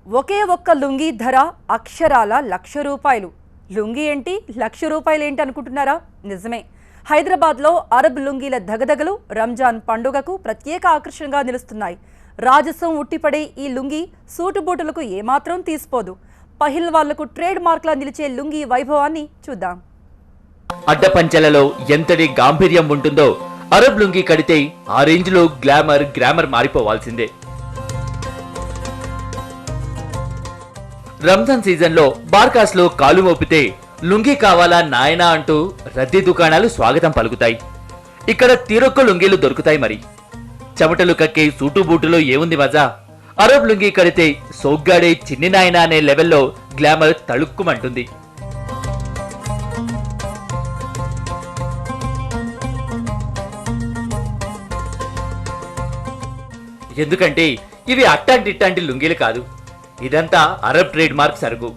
ఒకే ఒక్క లుంగీ ధర అక్షరాల ₹1,00,000. లుంగీ ఏంటి ₹1,00,000 ఏంటి అనుకుంటున్నారా? నిజమే. హైదరాబాద్లో అరబ్ లుంగీల దగదగలు రంజాన్ పండుగకు ప్రత్యేక ఆకర్షణగా నిలుస్తున్నాయి. రాజసం ఉట్టిపడే ఈ లుంగీ సూటుబూటులకు ఏమాత్రం తీసిపోదు. పహిల్వాన్లకు ట్రేడ్ మార్క్లా నిలిచే లుంగీ వైభవాన్ని చూద్దాం. అడ్డపంచెలలో ఎంతటి గాంభీర్యం ఉంటుందో అరబ్ లుంగీ కడితే ఆ రేంజ్ లో గ్లామర్ మారిపోవాల్సిందే. రంజాన్ సీజన్ లో బార్కాస్ లో కాలు మోపితే లుంగీ కావాలా నాయనా అంటూ రద్దీ దుకాణాలు స్వాగతం పలుకుతాయి. ఇక్కడ తీరొక్క లుంగీలు దొరుకుతాయి. మరి చెమటలు కక్కే సూటు బూటులో ఏముంది మజా? అరబ్ లుంగీ కడితే సోగ్గాడే చిన్ని నాయనా అనే లెవెల్లో గ్లామర్ తళుక్కుమంటుంది. ఎందుకంటే ఇవి అట్టాంటి లుంగీలు కాదు. ఇదంతా అరబ్ ట్రేడ్ మార్క్ సరుకు.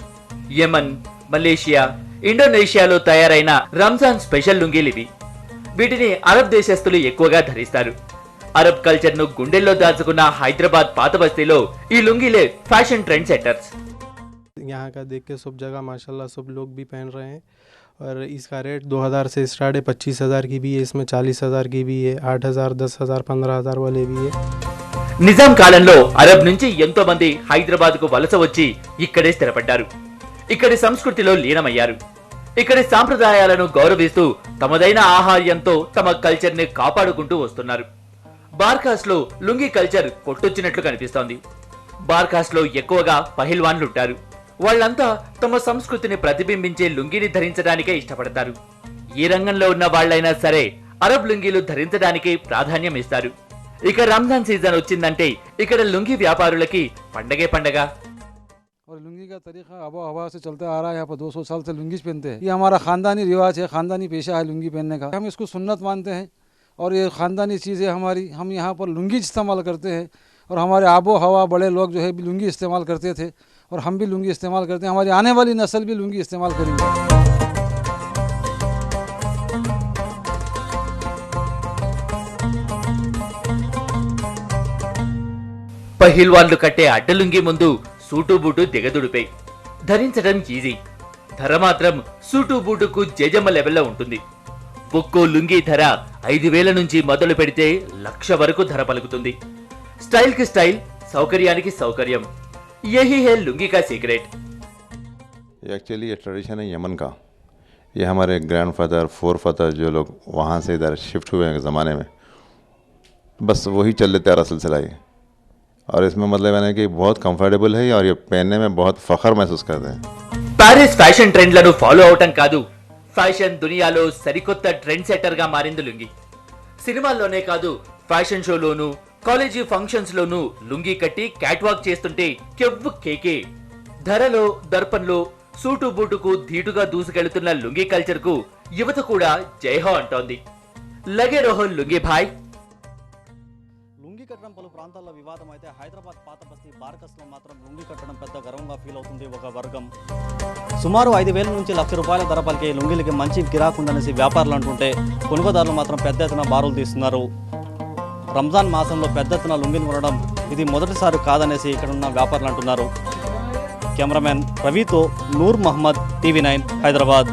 యమన్, మలేషియా, ఇండోనేషియాలో తయారైన రంజాన్ స్పెషల్ లుంగీలు ఇవి. వీటిని అరబ్ దేశస్తులు ఎక్కువగా ధరిస్తారు. అరబ్ కల్చర్ ను గుండెల్లో దాచుకున్న హైదరాబాద్ పాత బస్తీలో ఈ లుంగీలే ఫ్యాషన్ ట్రెండ్ సెట్టర్స్. यहाँ का देख के सब जगह माशाल्लाह सब लोग भी पहन रहे हैं और इसका रेट 2000 से स्टार्ट है, 25,000 की भी है, इसमें 40,000 की भी है, 8,000, 10,000, 15,000 वाले भी है. నిజాం కాలంలో అరబ్ నుంచి ఎంతో మంది హైదరాబాద్ కు వలస వచ్చి ఇక్కడే స్థిరపడ్డారు. ఇక్కడి సంస్కృతిలో లీనమయ్యారు. ఇక్కడి సాంప్రదాయాలను గౌరవిస్తూ తమదైన ఆహార్యంతో తమ కల్చర్ ని కాపాడుకుంటూ వస్తున్నారు. బార్కాస్ లో లుంగీ కల్చర్ కొట్టొచ్చినట్లు కనిపిస్తోంది. బార్కాస్ లో ఎక్కువగా పహిల్వాన్లు ఉంటారు. వాళ్ళంతా తమ సంస్కృతిని ప్రతిబింబించే లుంగీని ధరించడానికే ఇష్టపడతారు. ఏ రంగంలో ఉన్న వాళ్ళైనా సరే అరబ్ లుంగీలు ధరించడానికి ప్రాధాన్యం ఇస్తారు. ఇక రంజాన్ సీజన్ వచ్చిందంటే ఇక్కడ లుంగీ వ్యాపారులకి పండగే పండగ. और लुंगी का तरीका आबो हवा से चलता आ रहा है। यहाँ पर 200 साल से लुंगी पहनते हैं। ये हमारा खानदानी रिवाज है, खानदानी पेशा है लुंगी पहनने का। हम इसको सुन्नत मानते हैं और ये खानदानी चीज़ है हमारी। हम यहाँ पर लुंगी इस्तेमाल करते हैं और हमारे आबो हवा बड़े लोग जो है भी लुंगी इस्तेमाल करते थे और हम भी लुंगी इस्तेमाल करते हैं। हमारी आने वाली नस्ल भी लुंगी इस्तेमाल करेंगे. పహిల్వాన్లు కట్టే అడ్డలుంగి ముందు సూటు బూటు దిగదుడిపై ధరించడం ఈజీ. ధర మాత్రం సూటు బూటుకు జేజమ్మ లెవెల్లో ఉంటుంది. ఒక్కో లుంగీ ధర 5,000 నుంచి మొదలు పెడితే 1,00,000 వరకు ధర పలుకుతుంది. స్టైల్ కి స్టైల్, సౌకర్యానికి సౌకర్యం. యహీ హై లుంగీ కా సీక్రెట్. एक्चुअली ये ट्रेडिशन है यमन का. ये हमारे ग्रैंडफादर फोरफादर जो लोग वहाँ से इधर शिफ्ट हुए हैं ज़माने में, बस वही चल लेते आ रहा सिलसिला ये. और इसमें मतलब है कि बहुत कंफर्टेबल है और ये पहनने में बहुत फख्र महसूस करते हैं. ప్యారిస్ ఫ్యాషన్ ట్రెండ్లను ఫాలో అవటం కాదు, ఫ్యాషన్ దునియాలో సరికొత్త ట్రెండ్ సెట్టర్ గా మారింది లుంగీ. సినిమాల్లోనే కాదు, ఫ్యాషన్ షోలోనూ కాలేజీ ఫంక్షన్స్ లోనూ లుంగీ కట్టి క్యాట్ వాక్ చేస్తుంటే కెవ్వు కేకే. ధరలో దర్పంలో సూటు బూటుకు ధీటుగా దూసుకెళ్తున్న లుంగీ కల్చర్ కు యువత కూడా జైహో అంటోంది. లగే రోహో లుంగీ భాయ్. లుంగీ కట్టడం పలు ప్రాంతాల్లో వివాదం అయితే హైదరాబాద్ పాత బస్తీ బార్కస్లో మాత్రం లుంగీ కట్టడం పెద్ద గర్వంగా ఫీల్ అవుతుంది ఒక వర్గం. సుమారు 5,000 నుంచి ₹1,00,000 ధర పలికే లుంగీలకి మంచి గిరాకుందనేసి వ్యాపారులు అంటుంటే కొనుగోదారులు మాత్రం పెద్ద ఎత్తున బారులు తీస్తున్నారు. రంజాన్ మాసంలో పెద్ద ఎత్తున లుంగీని కొనడం ఇది మొదటిసారి కాదనేసి ఇక్కడ ఉన్న వ్యాపారులు అంటున్నారు. కెమెరామెన్ రవితో నూర్ మహమ్మద్, టీవీ 9 హైదరాబాద్.